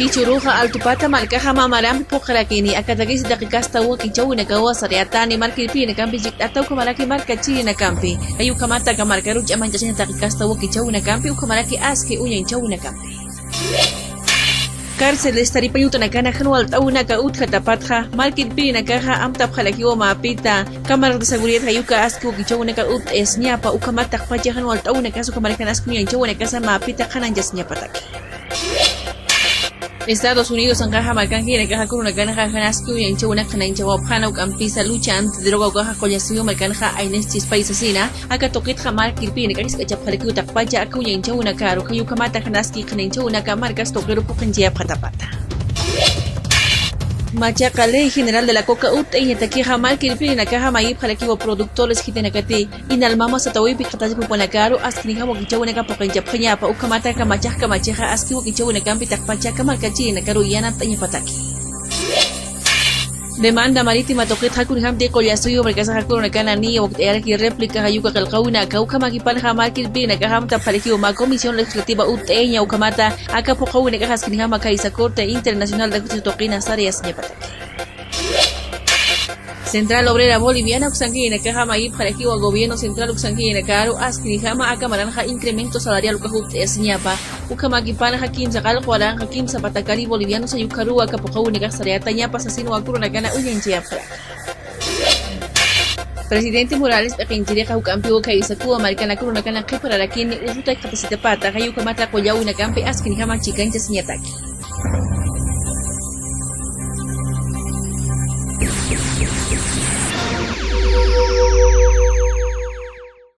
Pichuruja altupata malcaja mamarampi puqrakini akatagis daqiqasta wakichawina kawa sariatani markirpina kampi jik'ataw kamaraki markachirina kampi ayukamata kamarkaru ch'amanchasina daqiqasta wakichawina kampi ukamaraki aski uñanchawina kampi cárceles taripayutanakana janual taunaka utja tapatja markirpina kaja amtap jalakiwa mapita cámara de seguridad hayuka aski wakichawina ut esñapa ukamata pacha janual taunaka sukamarakan aski uñanchawina casa mapita jananchasñapataki Estados Unidos angaja markanjina kaja kurunakana janaski uyanchawuna kananchawa pjana ukampisa lucha antidroga ukaja kollasiyo markanja ainestis paisasina aka toqitja markirpina kajiska chapjalakiw taqpacha aka uyanchawuna karu kayukamata janaski kananchawuna ka markas toqero puqinchiya phatapata Machaca Ley General de la Coca UT y Taquija Markirpina Caja Mayip Jalakiwa Productores Hitenakati Inalmama Satawipi Kataji Pupanakaru Askinija Wakichawinaka Pokanjapanyapa Ukamata Kamachaka Macheja Aski Wakichawinakampi Takpachaka Markachi Nakaru Yana Tañapataki Demanda marítima toqit hakunham de collasuyo merkasa hakunakana ni waktearaki réplica hayuka kalqawina kaukama kipanha markirpina kahamta pariki uma comisión legislativa uteña ukamata akapoqawina kahaskinhama kaisa corte internacional de justicia toqina sarias ñapataki Central Obrera Boliviana Uxanguina Cajama y Jaraquiwa Gobierno Central Uxanguina Caro Askinijama Akamaranja Incremento Salarial Ukahut Esñapa Ukamakipana Hakim Zakal Juaran Hakim Zapatakari Boliviano Sayukarua Capojaúnica Sariata Ñapa Sasino Akurunagana Uyanchiapra Presidente Morales Pequinchireja Ucampio Kaisakua Maricana Kurunagana Kipararakin Uruta Capacitapata Hayukamata Koyawina Campe Askinijama Chicancha Siñataki